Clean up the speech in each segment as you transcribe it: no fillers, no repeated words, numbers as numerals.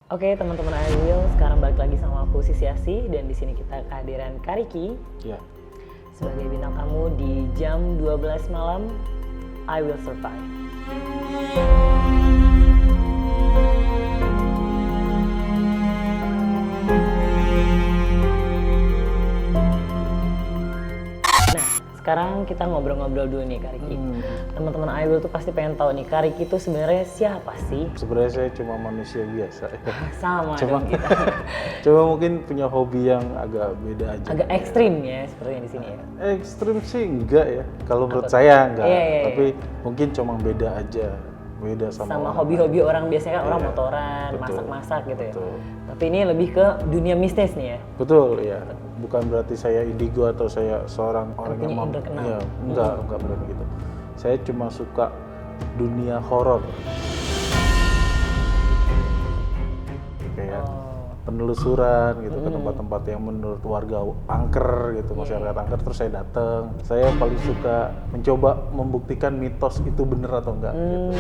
Oke, teman-teman I Will, sekarang balik lagi sama aku Sisi Asih dan di sini kita kehadiran Kariki sebagai bintang tamu di jam 12 malam I Will Survive. Nah, sekarang kita ngobrol-ngobrol dulu nih Kariki. Teman-teman I Will tuh pasti pengen tahu nih Kariki itu sebenarnya siapa sih? Sebenarnya saya cuma manusia biasa. Sama Cuma dong kita. cuma mungkin punya hobi yang agak beda aja. Agak ekstrim ya seperti yang di sini ya. Ekstrim sih enggak ya. Kalau menurut saya enggak. Iya. Tapi mungkin cuma beda aja. Beda sama orang hobi-hobi lain. orang biasanya kan orang Iya, motoran, betul, masak-masak gitu ya. betul. Tapi ini lebih ke dunia mistis nih ya. Betul ya. Bukan berarti saya indigo atau saya seorang orang punya yang indra keenam. Iya, enggak berarti gitu. Saya cuma suka dunia horor. Kayak penelusuran gitu ke tempat-tempat yang menurut warga angker gitu, masyarakat angker, terus saya datang. Saya paling suka mencoba membuktikan mitos itu benar atau enggak gitu.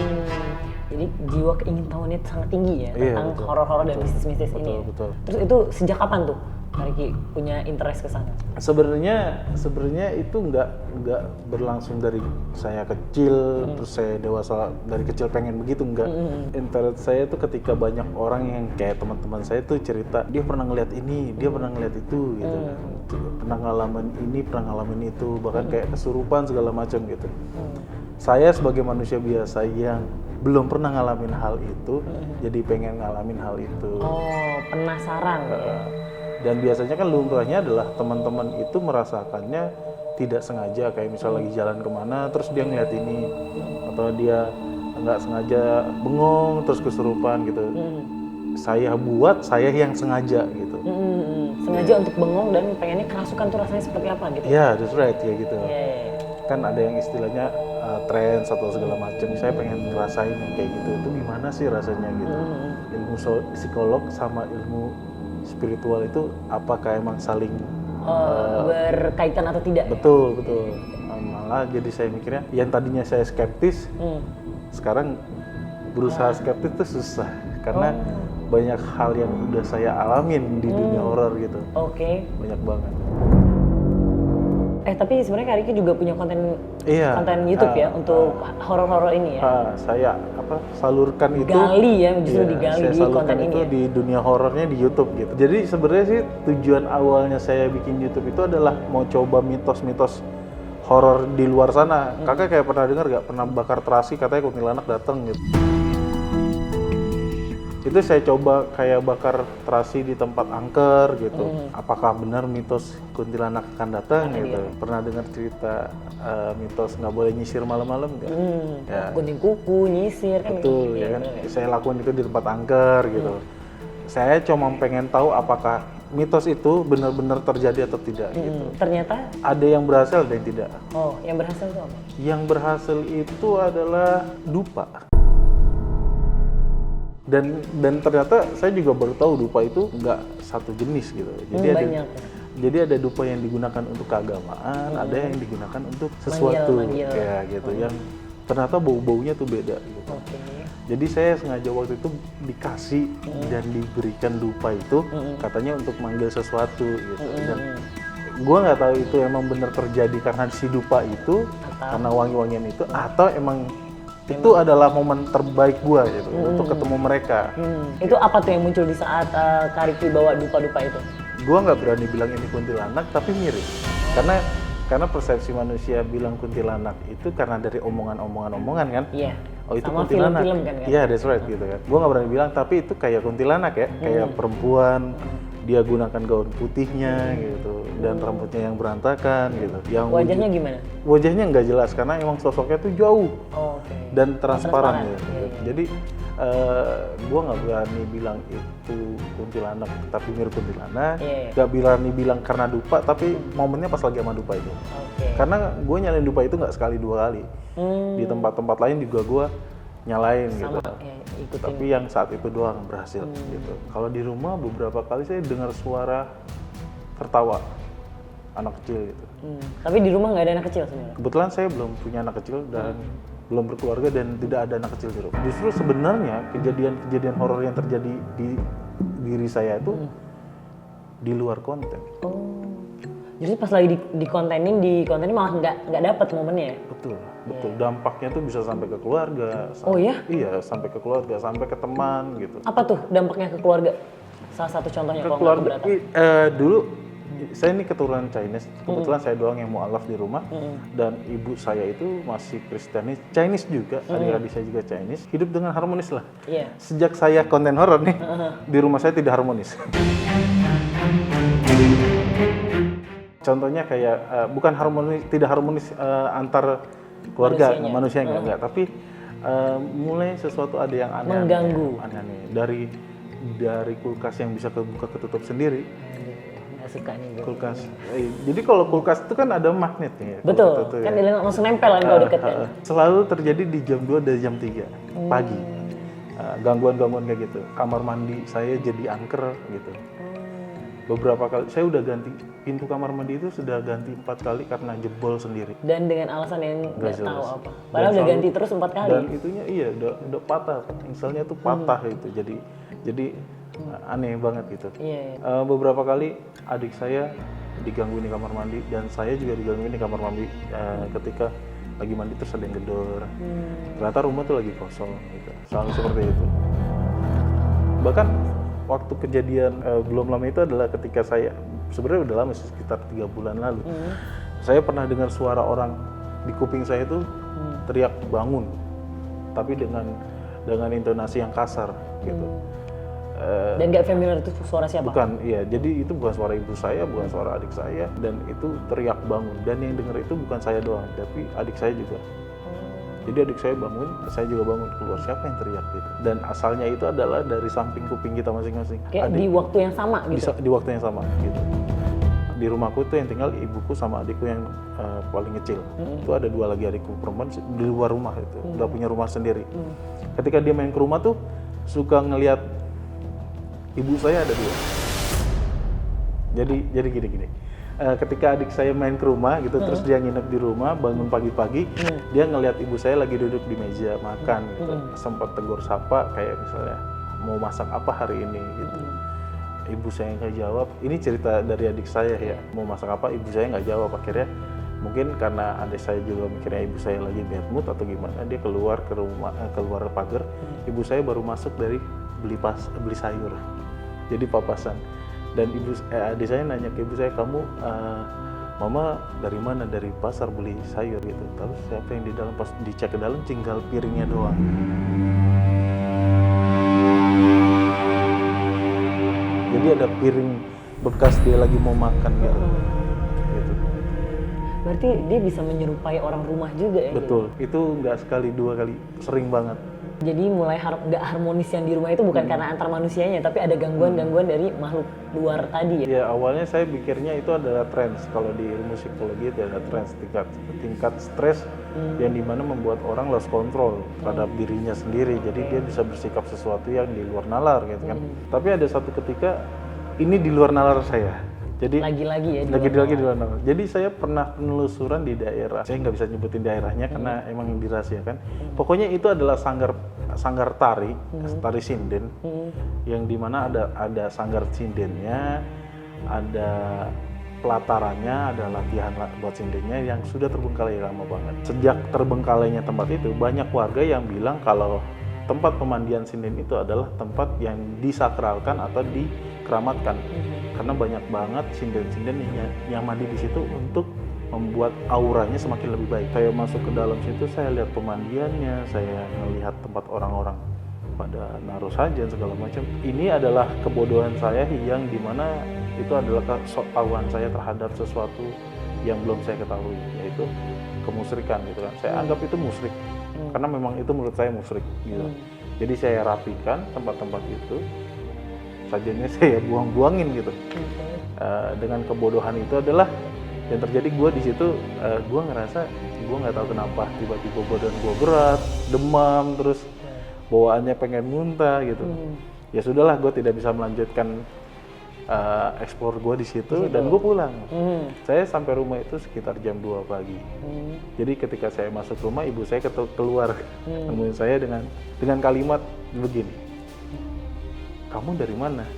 Jadi jiwa keingintahuannya sangat tinggi ya Iya, tentang betul. horor-horor dan mistis-mistis ini. Ya? Betul. Terus itu sejak kapan tuh Kariki punya interest ke sana? Sebenarnya itu nggak berlangsung dari saya kecil terus saya dewasa dari kecil pengen begitu, enggak. Interest saya tuh ketika banyak orang yang kayak teman-teman saya tuh cerita dia pernah ngeliat ini, dia pernah ngeliat itu gitu. Pernah ngalamin ini, pernah ngalamin itu, bahkan kayak kesurupan segala macam gitu. Saya sebagai manusia biasa yang belum pernah ngalamin hal itu, jadi pengen ngalamin hal itu. Oh, penasaran ya. Dan biasanya kan lumrahnya adalah teman-teman itu merasakannya tidak sengaja, kayak misal lagi jalan kemana terus dia ngeliat ini, atau dia nggak sengaja bengong terus kesurupan gitu. Saya yang sengaja gitu. Sengaja untuk bengong dan pengennya kerasukan tuh rasanya seperti apa gitu. Ya, that's right ya gitu. Iya. Kan ada yang istilahnya trance atau segala macam. Saya pengen ngerasain yang kayak gitu. Itu gimana sih rasanya gitu. Ilmu psikolog sama ilmu spiritual itu apakah emang saling Berkaitan atau tidak? betul. Malah jadi saya mikirnya yang tadinya saya skeptis sekarang berusaha skeptis itu susah karena banyak hal yang udah saya alamin di dunia horor gitu. Oke. Banyak banget. Tapi sebenarnya Kariki juga punya konten YouTube ya untuk horor-horor ini ya. Saya salurkan itu. Gali ya, justru digali saya di salurkan konten itu ini. Ya? di dunia horornya di YouTube gitu. Jadi sebenarnya sih tujuan awalnya saya bikin YouTube itu adalah mau coba mitos-mitos horor di luar sana. Kakak kayak pernah dengar gak? Pernah bakar terasi katanya kuntilanak datang gitu. Itu saya coba kayak bakar terasi di tempat angker gitu. Apakah benar mitos kuntilanak akan datang gitu? Pernah dengar cerita mitos nggak boleh nyisir malam-malam nggak? Ya. Gunting kuku, nyisir kan. Betul ya kan. Saya lakukan itu di tempat angker gitu. Saya cuma pengen tahu apakah mitos itu benar-benar terjadi atau tidak gitu. Ternyata Ada yang berhasil, ada yang tidak. oh, yang berhasil itu apa? Yang berhasil itu adalah dupa. Dan ternyata saya juga baru tahu dupa itu nggak satu jenis gitu. Jadi Banyak. jadi ada dupa yang digunakan untuk keagamaan, ada yang digunakan untuk sesuatu Manggil. ya gitu yang ternyata bau-baunya tuh beda gitu. Oke. Jadi saya sengaja waktu itu dikasih dan diberikan dupa itu katanya untuk manggil sesuatu gitu. Dan gua nggak tahu itu emang benar terjadi karena si dupa itu, karena wangi-wangian itu, atau emang itu adalah momen terbaik gua gitu untuk ketemu mereka. Itu apa tuh yang muncul di saat Kariki bawa dupa-dupa itu? Gua nggak berani bilang ini kuntilanak, tapi mirip. Karena persepsi manusia bilang kuntilanak itu karena dari omongan kan. Iya. Oh itu Sama kuntilanak. film-film kan? Iya, that's right gitu kan. Gua nggak berani bilang, tapi itu kayak kuntilanak ya, kayak perempuan. Dia gunakan gaun putihnya gitu dan rambutnya yang berantakan gitu. Yang Wajahnya gimana? wajahnya nggak jelas karena emang sosoknya tuh jauh. Oh, oke. Dan transparan gitu. Iya. Jadi gue nggak berani bilang itu kuntilanak tapi mirip kuntilanak, Iya. nggak berani bilang karena dupa, tapi momennya pas lagi sama dupa itu. Oke. Karena gue nyalain dupa itu nggak sekali dua kali, di tempat-tempat lain juga gue nyalain gitu. Ya, ikutin. Tapi yang saat itu doang berhasil gitu. Kalau di rumah beberapa kali saya dengar suara tertawa anak kecil gitu. Tapi di rumah nggak ada anak kecil sebenarnya. Kebetulan saya belum punya anak kecil dan belum berkeluarga dan tidak ada anak kecil di rumah. Justru sebenarnya kejadian horor yang terjadi di diri saya itu di luar konten. Jadi pas lagi di kontenin malah nggak dapet momennya ya? Betul. Dampaknya tuh bisa sampai ke keluarga. Iya, sampai ke keluarga, sampai ke teman gitu. Apa tuh dampaknya ke keluarga? Salah satu contohnya ke keluarga. Dulu saya ini keturunan Chinese. Kebetulan saya doang yang mualaf di rumah. Dan ibu saya itu masih Kristenis, Chinese juga. Adik-adik saya juga Chinese. Hidup dengan harmonis lah. Iya. Sejak saya konten horor nih, di rumah saya tidak harmonis. Contohnya kayak bukan tidak harmonis antar keluarga manusianya enggak, tapi mulai sesuatu ada yang aneh, mengganggu, aneh dari kulkas yang bisa kebuka ketutup sendiri. Nggak suka nih gue. Kulkas. Jadi kalau kulkas itu kan ada magnetnya. Betul. Kan dia langsung nempel kan kalau deket kan. Selalu terjadi di jam 2 dari jam 3 pagi. Gangguan-gangguan kayak gitu. Kamar mandi saya jadi angker gitu. Beberapa kali saya udah ganti pintu kamar mandi itu sudah ganti 4 kali karena jebol sendiri. Dan dengan alasan yang nggak tahu apa. Padahal udah ganti terus 4 kali. Dan itunya udah patah. Misalnya tuh patah itu. Jadi aneh banget gitu. Iya. Beberapa kali adik saya digangguin di kamar mandi dan saya juga digangguin di kamar mandi ketika lagi mandi terus ada yang gedor. Ternyata rumah tuh lagi kosong gitu. Selalu seperti itu. Bahkan waktu kejadian belum lama itu adalah ketika saya, sebenarnya udah lama sekitar 3 bulan lalu, saya pernah dengar suara orang di kuping saya itu teriak bangun, tapi dengan intonasi yang kasar gitu. Dan gak familiar itu suara siapa? Bukan, iya. Jadi itu bukan suara ibu saya, bukan suara adik saya, dan itu teriak bangun. Dan yang dengar itu bukan saya doang, tapi adik saya juga. Jadi adik saya bangun, saya juga bangun, keluar siapa yang teriak gitu. Dan asalnya itu adalah dari samping kuping kita masing-masing. Kayak di waktu yang sama gitu? Di waktu yang sama gitu. Di rumahku tuh yang tinggal ibuku sama adikku yang paling kecil. Itu ada 2 lagi adikku perempuan di luar rumah itu, udah punya rumah sendiri. Ketika dia main ke rumah tuh suka ngelihat ibu saya ada 2. Jadi gini. Ketika adik saya main ke rumah gitu, terus dia nginep di rumah, bangun pagi-pagi, dia ngelihat ibu saya lagi duduk di meja makan gitu. Sempat tegur sapa kayak misalnya mau masak apa hari ini gitu. Ibu saya nggak jawab. Ini cerita dari adik saya ya, mau masak apa, ibu saya nggak jawab. Akhirnya mungkin karena adik saya juga mikirnya ibu saya lagi bad mood atau gimana, dia keluar ke rumah, keluar pagar. Ibu saya baru masuk dari beli sayur, jadi papasan. Dan adik saya nanya ke ibu saya, kamu mama dari mana? Dari pasar beli sayur gitu. Terus siapa yang di dalam? Pas dicek ke dalam tinggal piringnya doang. Jadi ada piring bekas dia lagi mau makan gitu. Berarti dia bisa menyerupai orang rumah juga ya? Betul, itu nggak sekali 2 kali, sering banget. Jadi mulai nggak harmonis yang di rumah itu bukan karena antar manusianya, tapi ada gangguan-gangguan dari makhluk luar tadi ya? Ya awalnya saya pikirnya itu adalah trends. Kalau di ilmu psikologi itu ada trends, tingkat stres yang dimana membuat orang lost control terhadap dirinya sendiri. Jadi dia bisa bersikap sesuatu yang di luar nalar gitu kan. Tapi ada satu ketika ini di luar nalar saya. Jadi lagi-lagi di luar nalar. Jadi saya pernah penelusuran di daerah. Saya nggak bisa nyebutin daerahnya karena emang dirahasiakan. Pokoknya itu adalah sanggar tari sinden, yang dimana ada sanggar sindennya, ada pelatarannya, ada latihan buat sindennya yang sudah terbengkalai lama banget. Sejak terbengkalainya tempat itu, banyak warga yang bilang kalau tempat pemandian sinden itu adalah tempat yang disakralkan atau dikeramatkan. Karena banyak banget sinden-sinden yang mandi di situ untuk membuat auranya semakin lebih baik. Saya masuk ke dalam situ, saya lihat pemandiannya, saya melihat tempat orang-orang pada naruh sajen segala macam. Ini adalah kebodohan saya yang dimana itu adalah kesoktahuan saya terhadap sesuatu yang belum saya ketahui, yaitu kemusyrikan gitu kan. Saya anggap itu musyrik karena memang itu menurut saya musyrik gitu. Jadi saya rapikan tempat-tempat itu, sajennya saya buang-buangin gitu. Dengan kebodohan itu adalah yang terjadi. Gue di situ, gue ngerasa gue nggak tahu kenapa tiba-tiba badan gue berat, demam, terus bawaannya pengen muntah gitu. Ya sudahlah, gue tidak bisa melanjutkan explore gue di situ dan gue pulang. Saya sampai rumah itu sekitar jam 2 pagi. Jadi ketika saya masuk rumah, ibu saya keluar nemuin saya dengan kalimat begini, kamu dari mana?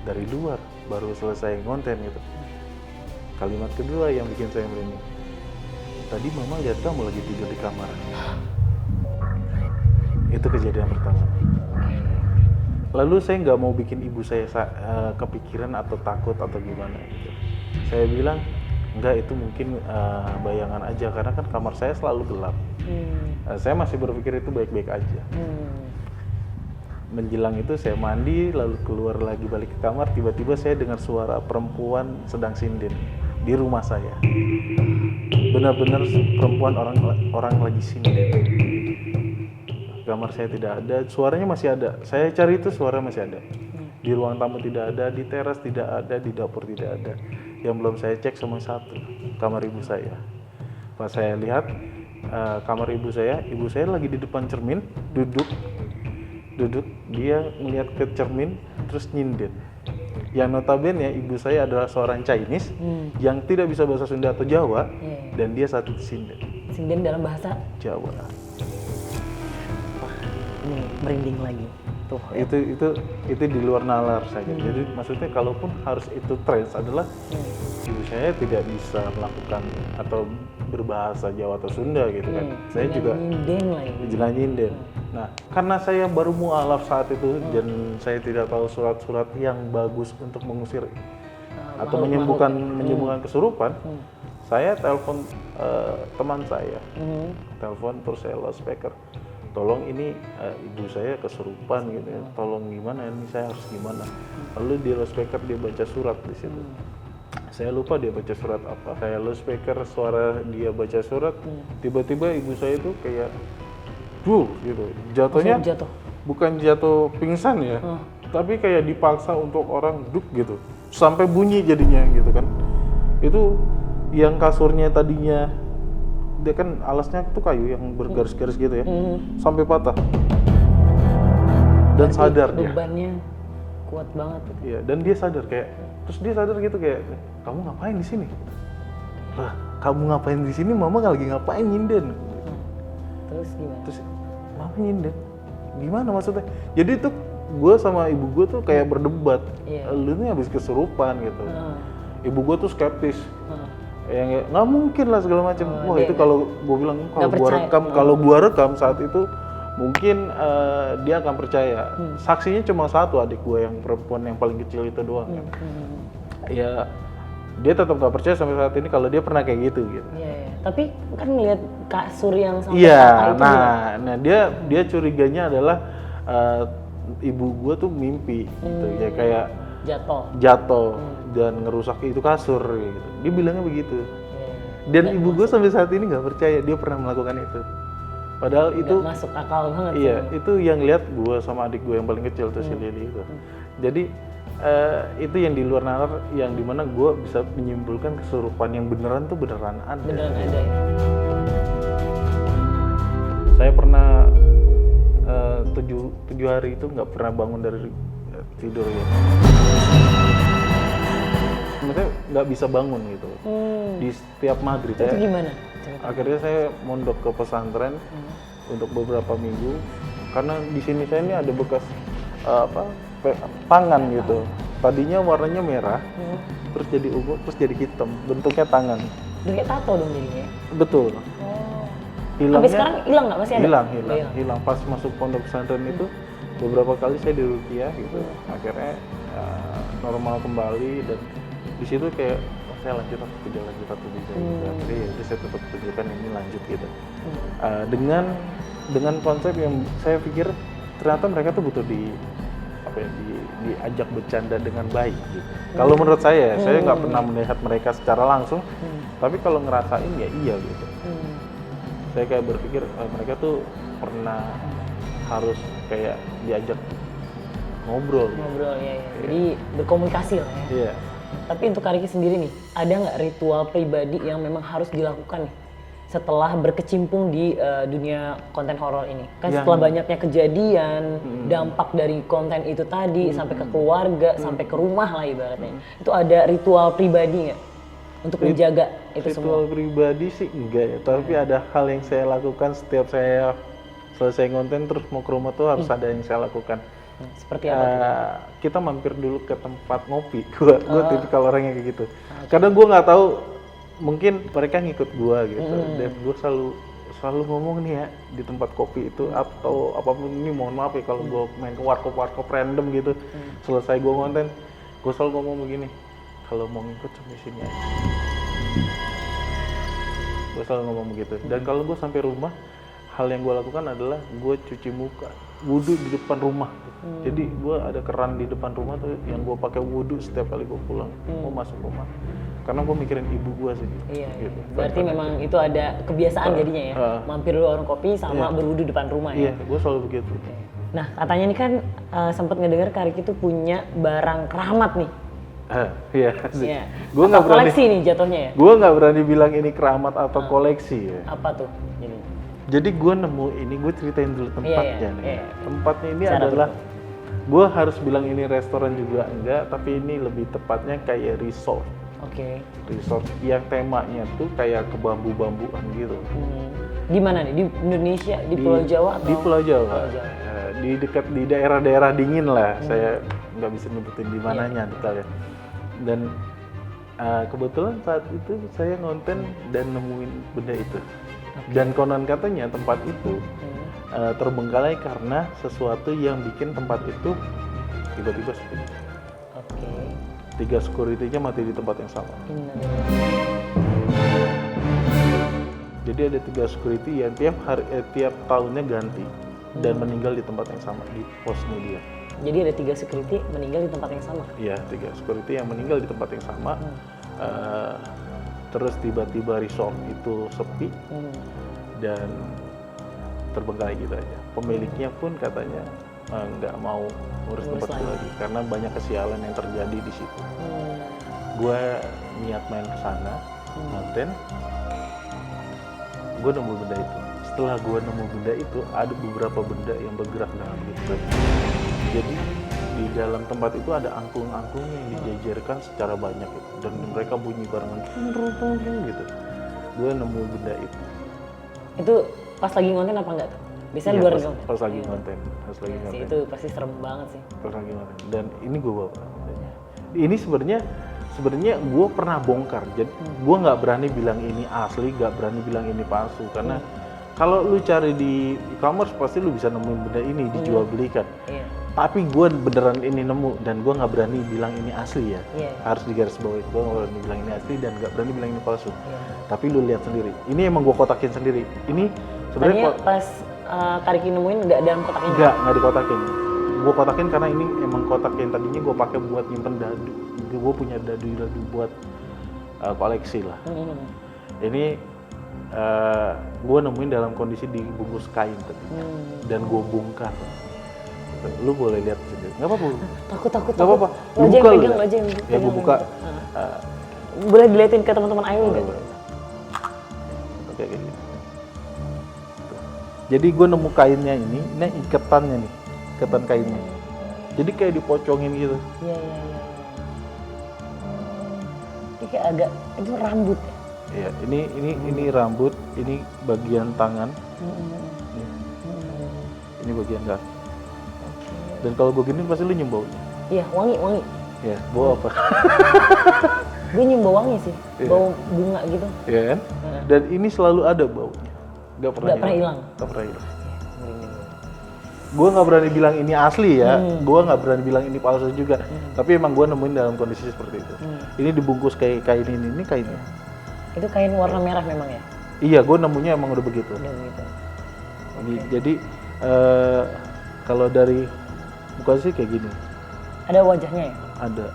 Dari luar, baru selesai ngonten gitu. Kalimat kedua yang bikin saya merinding, tadi mama lihat kamu lagi tidur di kamar. Itu kejadian pertama. Lalu saya nggak mau bikin ibu saya kepikiran atau takut atau gimana gitu. Saya bilang, enggak, itu mungkin bayangan aja, karena kan kamar saya selalu gelap. Saya masih berpikir itu baik-baik aja. Menjelang itu saya mandi, lalu keluar lagi balik ke kamar, tiba-tiba saya dengar suara perempuan sedang sinden di rumah saya. Benar-benar perempuan orang lagi sinden. Kamar saya tidak ada, suaranya masih ada. Saya cari itu suara masih ada. Di ruang tamu tidak ada, di teras tidak ada, di dapur tidak ada. Yang belum saya cek cuma satu, kamar ibu saya. Pas saya lihat kamar ibu saya lagi di depan cermin, duduk, dia melihat ke cermin terus nyinden. Yang notabene ibu saya adalah seorang Chinese yang tidak bisa bahasa Sunda atau Jawa, dan dia saat itu sinden dalam bahasa Jawa. Ini merinding lagi tuh. Itu di luar nalar saja. Jadi maksudnya kalaupun harus itu trans adalah ibu saya tidak bisa melakukan atau berbahasa Jawa atau Sunda gitu kan. Saya juga nyinden. Nah, karena saya baru mualaf saat itu dan saya tidak tahu surat-surat yang bagus untuk mengusir atau menyembuhkan kesurupan, saya telepon teman saya, telepon terus saya loudspeaker, tolong ini ibu saya kesurupan gitu ya, tolong gimana ini, saya harus gimana. Lalu di loudspeaker dia baca surat di situ. Saya lupa dia baca surat apa. Saya loudspeaker suara dia baca surat, tiba-tiba ibu saya itu kayak gitu. Jatuhnya bukan jatuh pingsan ya, tapi kayak dipaksa untuk orang duduk gitu. Sampai bunyi jadinya gitu kan. Itu yang kasurnya tadinya dia kan alasnya tuh kayu yang bergaris-garis gitu ya, sampai patah. Dan sadar dia. Bebannya kuat banget. Iya, dan dia sadar kayak, terus dia sadar gitu kayak, kamu ngapain di sini? Lah, kamu ngapain di sini? Mama lagi ngapain nyinden? Terus gimana? Terus mama nyinden? Gimana maksudnya? Jadi tuh gue sama ibu gue tuh kayak berdebat. Lu ini habis kesurupan gitu. Ibu gue tuh skeptis. Yang nggak mungkin lah segala macam. Wah itu kalau gue bilang kalau gue rekam saat itu mungkin dia akan percaya. Saksinya cuma satu, adik gue yang perempuan yang paling kecil itu doang. Ya dia tetap nggak percaya sampai saat ini kalau dia pernah kayak gitu. Tapi kan ngeliat kasur yang sampai patah itu. Nah dia curiganya adalah ibu gue tuh mimpi gitu ya, kayak jatuh dan ngerusak itu kasur gitu. Dia bilangnya begitu. Dan ibu gue sampai saat ini nggak percaya dia pernah melakukan itu. Padahal itu masuk akal banget. Iya, itu yang lihat gue sama adik gue yang paling kecil tuh si Lily itu. Jadi itu yang di luar nalar, yang dimana gue bisa menyimpulkan kesurupan yang beneran tuh beneran ada. Beneran ada ya. Saya pernah 7 hari itu nggak pernah bangun dari tidur ya. Maksudnya nggak bisa bangun gitu. Di setiap maghrib. Itu gimana? Akhirnya saya mondok ke pesantren untuk beberapa minggu karena di sini saya ini ada bekas tangan gitu. Tadinya warnanya merah, terus jadi ungu, terus jadi hitam. Bentuknya tangan. Kayak tato dong jadinya. Betul. Hilangnya, sampai sekarang hilang nggak, masih ada? Hilang. Pas masuk pondok pesantren itu beberapa kali saya diruqyah gitu. Akhirnya normal kembali, dan di situ kayak saya lanjut atau tidak. Akhirnya ya saya tetap tunjukkan ini lanjut gitu. Dengan konsep yang saya pikir ternyata mereka tuh butuh diajak bercanda dengan baik gitu. Kalau menurut saya nggak pernah melihat mereka secara langsung, tapi kalau ngerasain ya iya gitu. Saya kayak berpikir mereka tuh pernah harus kayak diajak ngobrol ya. Jadi berkomunikasi lah ya. Iya. Tapi untuk Kak Riki sendiri nih, ada nggak ritual pribadi yang memang harus dilakukan nih setelah berkecimpung di dunia konten horor ini? Kan setelah banyaknya kejadian, dampak dari konten itu tadi sampai ke keluarga, sampai ke rumah lah ibaratnya. Itu ada ritual pribadi nggak untuk menjaga itu semua? Ritual pribadi sih enggak ya, tapi ada hal yang saya lakukan setiap saya selesai konten terus mau ke rumah tuh harus ada yang saya lakukan. Seperti apa tuh? Kita mampir dulu ke tempat ngopi. Gue tipikal orang yang kayak gitu. Kadang gue nggak tahu, mungkin mereka ngikut gue gitu. Dan gue selalu ngomong nih ya di tempat kopi itu atau apapun ini, mohon maaf ya kalau gue main ke warkop random gitu. Selesai gue konten, gue selalu ngomong begini, kalau mau ngikut sampai sini aja. Gue selalu ngomong begitu. Dan kalau gue sampai rumah, hal yang gue lakukan adalah gue cuci muka, wudhu di depan rumah. Jadi gue ada keran di depan rumah tuh yang gue pakai wudhu setiap kali gue pulang mau masuk rumah. Karena gue mikirin ibu gue sih. Iya. Gitu. Berarti memang itu ada kebiasaan jadinya ya, mampir dulu warung kopi sama berwudhu depan rumah ya. Iya, gue selalu begitu. Nah, katanya nih kan sempat ngedengar Kak Ricky tuh punya barang keramat nih. Iya sih. Iya. Gue nggak berani. Koleksi nih jatuhnya ya. Gue nggak berani bilang ini keramat atau koleksi ya. Apa tuh? Jadi gue nemu ini, gue ceritain dulu tempatnya nih. Iya. Tempatnya ini adalah, gue harus bilang ini restoran juga enggak, tapi ini lebih tepatnya kayak resort. Oke. Resort yang temanya tuh kayak ke bambu-bambuan gitu. Di mana nih? Di Indonesia, di Pulau Jawa atau? Di Pulau Jawa. Di dekat di daerah-daerah dingin lah. Saya nggak bisa nyebutin di mananya detailnya. Dan kebetulan saat itu saya ngonten dan nemuin benda itu. Dan konon katanya tempat itu terbengkalai karena sesuatu yang bikin tempat itu tiba-tiba sepi. Oke. 3 security-nya mati di tempat yang sama. Jadi ada 3 security yang tiap tahunnya ganti dan meninggal di tempat yang sama, di posnya dia. Jadi ada 3 security meninggal di tempat yang sama? Iya, 3 security yang meninggal di tempat yang sama. Terus tiba-tiba resort itu sepi dan terbengkalai gitu aja. Pemiliknya pun katanya nggak mau ngurus tempat itu lagi karena banyak kesialan yang terjadi di situ. Gue niat main ke sana, konten, gue nemu benda itu. Setelah gue nemu benda itu, ada beberapa benda yang bergerak dalam gitu. Jadi di dalam tempat itu ada angklung-angklungnya yang dijajarkan secara banyak gitu. Dan mereka bunyi barengan gitu. Gue nemu benda itu. Itu pas lagi ngonten apa enggak tuh? Biasanya iya, luar pas, ngonten? pas lagi ngonten. Pas lagi ngonten. Itu pasti serem banget sih. Pas lagi ngonten. Dan ini gue bawa. Ini sebenarnya gue pernah bongkar. Jadi gue nggak berani bilang ini asli, nggak berani bilang ini palsu. Karena kalau lu cari di e-commerce pasti lu bisa nemuin benda ini dijual belikan. Iya. Tapi gue beneran ini nemu dan gue nggak berani bilang ini asli ya. Harus digarisbawahi, gue nggak berani bilang ini asli dan nggak berani bilang ini palsu. Tapi lu lihat sendiri, ini emang gue kotakin sendiri. Ini sebenarnya pas Kak Ricky nemuin nggak dalam kotak ini? Nggak dikotakin. Gue kotakin karena ini emang kotak yang tadinya gue pakai buat nyimpen dadu. Gue punya dadu buat koleksi lah. Ini gue nemuin dalam kondisi dibungkus kain tadi dan gue bongkar. Lu boleh lihat sendiri, nggak apa-apa. Takut. Nggak apa-apa. Lo aja yang pegang. Ya gue buka. Boleh diliatin ke teman-teman Ayu nggak? Oke, kayak gitu. Jadi gue nemu kainnya ini iketannya nih, ikatan kainnya. Jadi kayak dipocongin gitu. Iya. Ini kayak agak, itu rambut. Iya, ini rambut, ini bagian tangan. Ini bagian kaki. Dan kalau gue gini pasti lu nyium baunya. Iya, wangi. Iya, bau apa? Gue nyium bau wangi sih, bau bunga gitu. Iya kan? Dan ini selalu ada baunya. Gak pernah hilang. Gue nggak berani bilang ini asli ya, gue nggak berani bilang ini palsu juga. Tapi emang gue nemuin dalam kondisi seperti itu. Ini dibungkus kayak kain ini kainnya. Itu kain warna merah memang ya? Iya, gue nemunya emang udah begitu. Jadi kalau dari muka sih kayak gini. Ada wajahnya ya? Ada.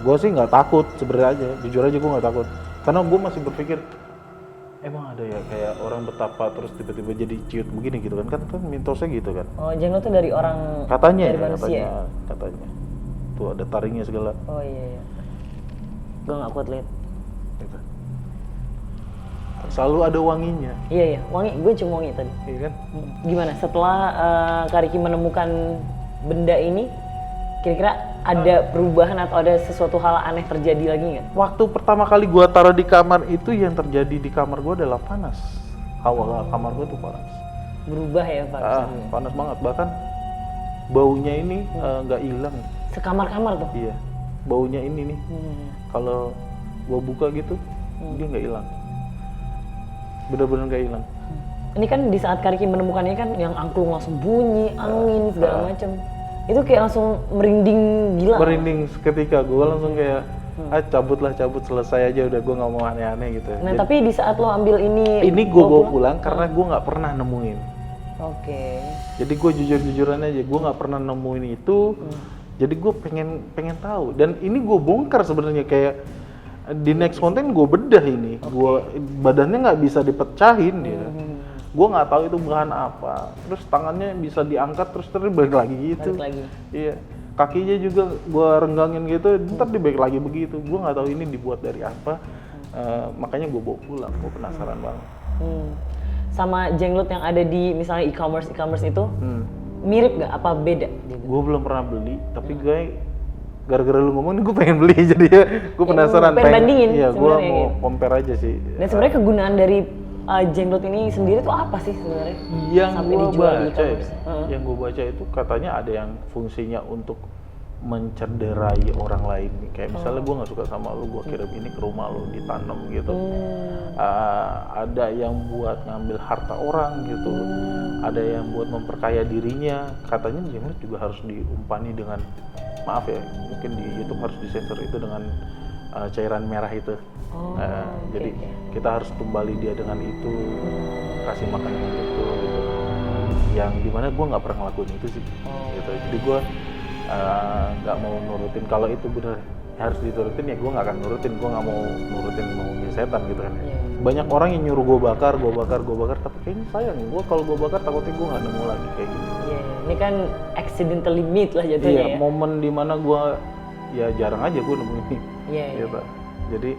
Gue sih nggak takut sebenarnya aja, jujur aja gue nggak takut. Karena gue masih berpikir, emang ada ya kayak orang betapa terus tiba-tiba jadi ciut begini gitu kan mitosnya gitu kan. Oh, Jenglo tuh dari orang katanya dari manusia. Katanya. Tuh ada taringnya segala. Oh iya. Gue nggak kuat lihat. Gitu. selalu ada wanginya. Iya, wangi. Gue cium wangi tadi. Iya kan? Gimana setelah Kak Riki menemukan benda ini, kira-kira ada perubahan atau ada sesuatu hal aneh terjadi lagi nggak? Waktu pertama kali gua taruh di kamar itu, yang terjadi di kamar gua adalah panas. Hawa kamar gua tuh panas. Berubah ya Pak? Panas banget, bahkan baunya ini nggak hilang. Sekamar-kamar tuh? Iya, baunya ini nih. Kalau gua buka gitu, dia nggak hilang. Bener-bener nggak hilang. Ini kan di saat Kak Riki menemukannya kan yang angklung langsung bunyi, angin segala macem. Itu kayak langsung merinding gila. Merinding seketika, gue langsung kayak cabut selesai aja udah, gue nggak mau aneh-aneh gitu. Nah tapi di saat lo ambil ini gue bawa pulang karena gue nggak pernah nemuin. Oke. Jadi gue jujur-jujuran aja, gue nggak pernah nemuin itu. Jadi gue pengen tahu, dan ini gue bongkar sebenarnya, kayak di next konten gue bedah ini. Gue badannya nggak bisa dipecahin dia. Gue nggak tahu itu bahan apa, terus tangannya bisa diangkat terus balik lagi gitu. Balik lagi. Iya, kakinya juga gue renggangin gitu, ntar dibalik lagi begitu. Gue nggak tahu ini dibuat dari apa, makanya gue bawa pulang. Gue penasaran banget. Sama jenglot yang ada di misalnya e-commerce itu, mirip nggak? Apa beda? Gue belum pernah beli, tapi gue gara-gara lu ngomong, gue pengen beli jadi ya, gue penasaran. Pengen bandingin. Iya, gue mau gitu. compare aja sih. Dan sebenarnya kegunaan dari jenglot ini sendiri tuh apa sih sebenarnya? Yang sampai gue dijual di baca, e-commerce? yang gue baca itu katanya ada yang fungsinya untuk mencederai orang lain. Kayak misalnya gue nggak suka sama lu, gue kirim ini ke rumah lu, ditanam gitu. Ada yang buat ngambil harta orang gitu. Ada yang buat memperkaya dirinya. Katanya jenglot juga harus diumpani dengan, maaf ya, mungkin di YouTube harus disensor itu dengan cairan merah itu. Jadi kita harus tumbali dia dengan itu, kasih makan dengan itu gitu. Yang dimana gue nggak pernah ngelakuin itu sih. Gitu. Jadi gue nggak mau nurutin. Kalau itu bener harus diturutin, ya gue nggak akan nurutin. Gue nggak mau nurutin maunya setan gitu kan. Banyak orang yang nyuruh gue bakar, tapi kayaknya sayang. Gue kalau gue bakar takutnya gue nggak nemu lagi kayak gitu. Ini kan accidentally meet lah jatuhnya ya. Momen dimana gue ya jarang aja gue nemu ini. Gitu. Jadi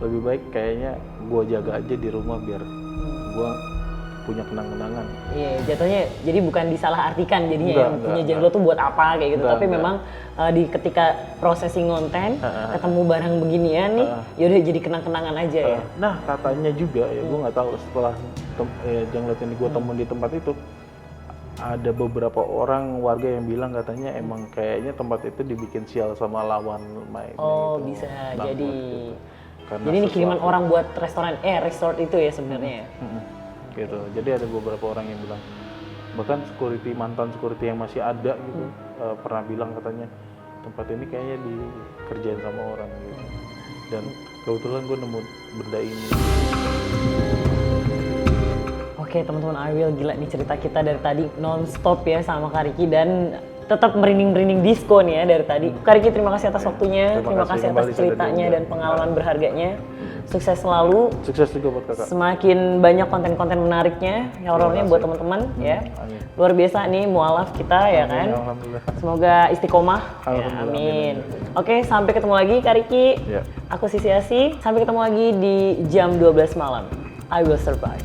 lebih baik kayaknya gue jaga aja di rumah biar gue punya kenang-kenangan. Iya, jatuhnya jadi bukan disalahartikan jadinya yang punya jenglot tuh buat apa kayak gitu, tapi memang di ketika processing konten ketemu barang beginian nih, yaudah jadi kenang-kenangan aja ya. Nah katanya juga ya, gue nggak tahu, setelah jenglot ini gue temuin di tempat itu, ada beberapa orang warga yang bilang katanya emang kayaknya tempat itu dibikin sial sama lawan main. Bisa Bangkut, jadi. Gitu. Jadi ini kiriman orang buat resort itu ya sebenarnya. Gitu. Jadi ada beberapa orang yang bilang, bahkan mantan security yang masih ada gitu, pernah bilang katanya tempat ini kayaknya dikerjain sama orang gitu. Dan kebetulan gue nemu benda ini. Oke teman-teman, I will gila nih cerita kita dari tadi non-stop ya sama Kak Riki, dan tetap merinding-merinding disco nih ya dari tadi. Kak Riki, terima kasih atas waktunya, terima kasih atas ceritanya dan pengalaman berharganya. Sukses selalu. Sukses juga buat kakak. Semakin banyak konten-konten menariknya, horornya buat teman-teman ya. Amin. Luar biasa nih mualaf kita ya kan. Alhamdulillah. Semoga istiqomah. Ya, amin. Oke, sampai ketemu lagi Kak Riki. Aku Sisi Asi. Sampai ketemu lagi di jam 12 malam. I will survive.